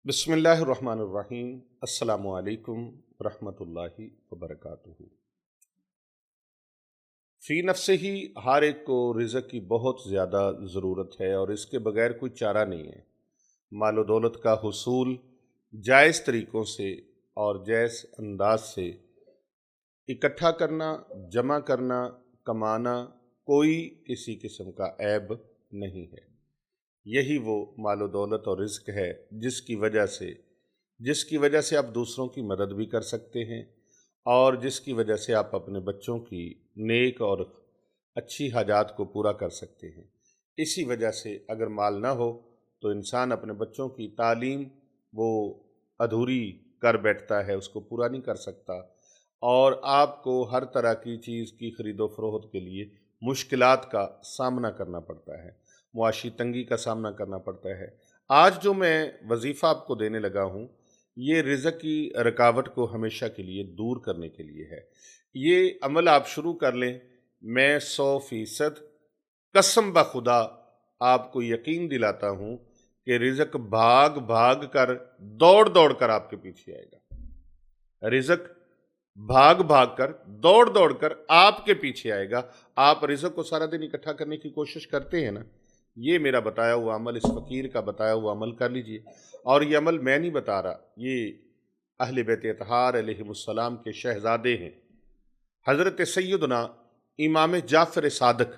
बिस्मिल्लाहिर्रहमानिर्रहीम। अस्सलामु अलैकुम रहमतुल्लाहि वबरकातुहू। फ़ी नफ्से ही हर एक को रिज़्क़ की बहुत ज़्यादा ज़रूरत है और इसके बगैर कोई चारा नहीं है। मालो दौलत का हुसूल जायज़ तरीक़ों से और जायज़ अंदाज से इकट्ठा करना, जमा करना, कमाना कोई किसी किस्म का ऐब नहीं है। यही वो मालो दौलत और रिज़्क़ है जिसकी वजह से आप दूसरों की मदद भी कर सकते हैं और जिसकी वजह से आप अपने बच्चों की नेक और अच्छी हाजात को पूरा कर सकते हैं। इसी वजह से अगर माल ना हो तो इंसान अपने बच्चों की तालीम वो अधूरी कर बैठता है, उसको पूरा नहीं कर सकता और आपको हर तरह की चीज़ की ख़रीदो फ़रोख्त के लिए मुश्किलात का सामना करना पड़ता है, मुआशी तंगी का सामना करना पड़ता है। आज जो मैं वजीफ़ा आपको देने लगा हूँ, ये रिज़्क़ की रुकावट को हमेशा के लिए दूर करने के लिए है। ये अमल आप शुरू कर लें, मैं 100% कसम ब खुदा आपको यकीन दिलाता हूँ कि रिज़्क़ भाग भाग कर, दौड़ दौड़ कर आपके पीछे आएगा। रिज़्क़ भाग भाग कर, दौड़ दौड़ कर आपके पीछे आएगा। आप रिज़्क़ को सारा दिन इकट्ठा करने की कोशिश करते हैं ना, ये मेरा बताया हुआ अमल, इस फ़कीर का बताया हुआ अमल कर लीजिए। और ये अमल मैं नहीं बता रहा, ये अहले बैत अतहार अलैहिमुस्सलाम के शहज़ादे हैं, हज़रत सैयदना इमाम जाफ़र सादिक़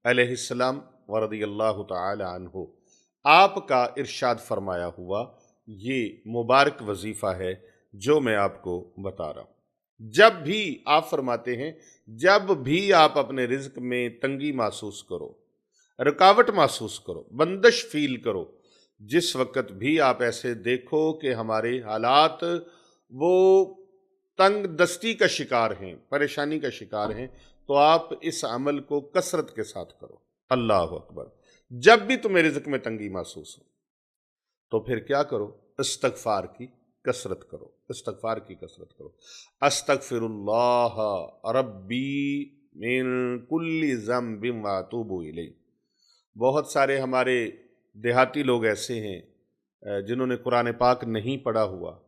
अलैहिस्सलाम व रज़ियल्लाहु तआला अन्हु, आपका इरशाद फरमाया हुआ ये मुबारक वजीफ़ा है जो मैं आपको बता रहा हूँ। जब भी आप फरमाते हैं, जब भी आप अपने रिज़्क़ में तंगी महसूस करो, रुकावट महसूस करो, बंदिश फील करो, जिस वक़्त भी आप ऐसे देखो कि हमारे हालात वो तंग दस्ती का शिकार हैं, परेशानी का शिकार हैं, तो आप इस अमल को कसरत के साथ करो। अल्लाह अकबर। जब भी तुम्हें रिज़्क़ में तंगी महसूस हो तो फिर क्या करो, इस्तग़फ़ार की कसरत करो, इस्तग़फ़ार की कसरत करो। अस्तग़फ़िरुल्लाह रब्बी मिन कुल्लि ज़ंबिन व अतूबु इलैह। बहुत सारे हमारे देहाती लोग ऐसे हैं जिन्होंने कुरान पाक नहीं पढ़ा हुआ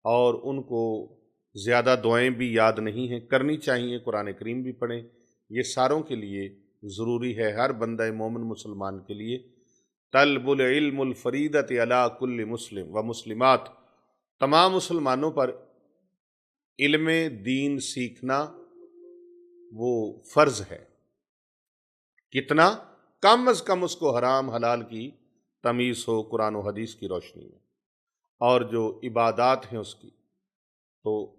और उनको ज़्यादा दुआएं भी याद नहीं हैं, करनी चाहिए, कुरान करीम भी पढ़ें। ये सारों के लिए ज़रूरी है, हर बंदा मोमिन मुसलमान के लिए। तलबुल इल्मुल फ़रीदत अला कुल्लि मुस्लिम व मुस्लिमात, तमाम मुसलमानों पर इल्म दीन सीखना वो फ़र्ज़ है। कितना? कम अज़ कम उसको हराम हलाल की तमीज़ हो कुरान और हदीस की रोशनी में, और जो इबादात हैं उसकी, तो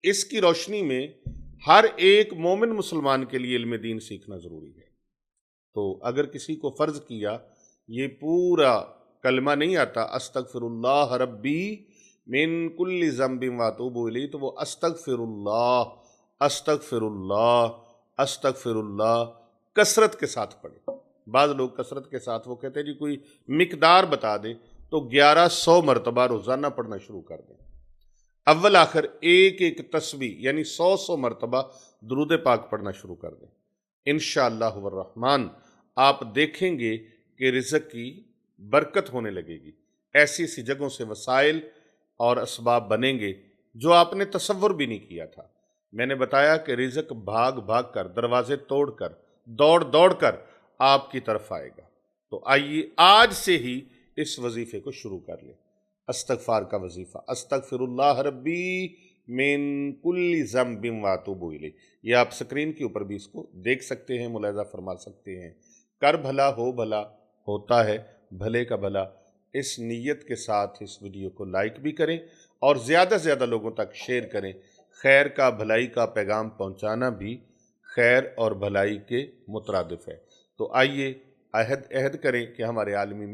इसकी रोशनी में हर एक मोमिन मुसलमान के लिए इल्म दीन सीखना ज़रूरी है। तो अगर किसी को फ़र्ज़ किया, ये पूरा कलमा नहीं आता अस्तग़फ़िरुल्लाह रब्बी मिन कुल्लि ज़ंबिन व अतूबु इलैह, तो वो अस्तग़फ़िरुल्लाह अस्तग़फ़िरुल्लाह अस्तग़फ़िरुल्लाह कसरत के साथ पढ़े। बाज़ लोग कसरत के साथ वो कहते हैं जी कोई मिकदार बता दें, तो 1100 मरतबा रोज़ाना पढ़ना शुरू कर दें। अव्वल आखिर एक एक तस्बीह यानी 100 मरतबा दुरूद पाक पढ़ना शुरू कर दें। इंशाअल्लाह व रहमान आप देखेंगे कि रिज़्क़ की बरकत होने लगेगी। ऐसी ऐसी जगहों से वसाइल और असबाब बनेंगे जो आपने तसव्वुर भी नहीं किया था। मैंने बताया कि रिज़्क़ भाग भाग कर, दरवाजे तोड़ कर, दौड़ दौड़ कर आपकी तरफ आएगा। तो आइए आज से ही इस वजीफे को शुरू कर लें। इस्तग़फ़ार का वजीफा, अस्तग़फ़िरुल्लाह रब्बी मिन कुल्लि ज़ंबिन व अतूबु इलैह। ये आप स्क्रीन के ऊपर भी इसको देख सकते हैं, मुलाहिज़ा फरमा सकते हैं। कर भला हो भला होता है, भले का भला। इस नीयत के साथ इस वीडियो को लाइक भी करें और ज़्यादा से ज़्यादा लोगों तक शेयर करें। खैर का, भलाई का पैगाम पहुँचाना भी खैर और भलाई के मुतरादिफ है। तो आइए अहद करें कि हमारे आलमी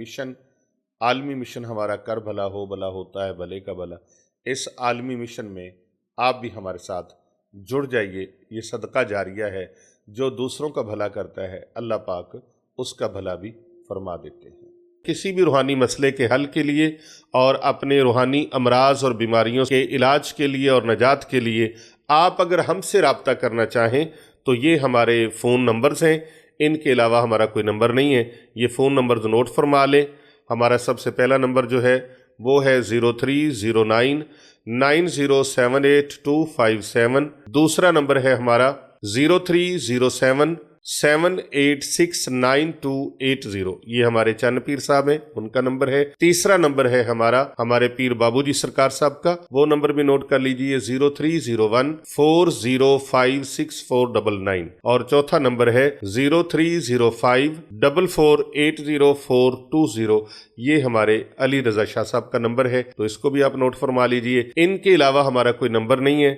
मिशन हमारा कर भला हो भला होता है, भले का भला। इस आलमी मिशन में आप भी हमारे साथ जुड़ जाइए। ये सदका जारिया है, जो दूसरों का भला करता है अल्लाह पाक उसका भला भी फरमा देते हैं। किसी भी रूहानी मसले के हल के लिए और अपने रूहानी अमराज और बीमारियों के इलाज के लिए और नजात के लिए आप अगर हमसे रब्ता करना चाहें तो ये हमारे फ़ोन नंबर्स हैं। इनके अलावा हमारा कोई नंबर नहीं है। ये फ़ोन नंबर नोट फरमा लें, हमारा सबसे पहला नंबर जो है वो है 0309907827। दूसरा नंबर है हमारा 030778698280। ये हमारे चन्न पीर साहब हैं, उनका नंबर है। तीसरा नंबर है हमारा हमारे पीर बाबूजी सरकार साहब का, वो नंबर भी नोट कर लीजिए 0301405649। और चौथा नंबर है 030544804020। ये हमारे अली रजा शाह साहब का नंबर है, तो इसको भी आप नोट फरमा लीजिए। इनके अलावा हमारा कोई नंबर नहीं है।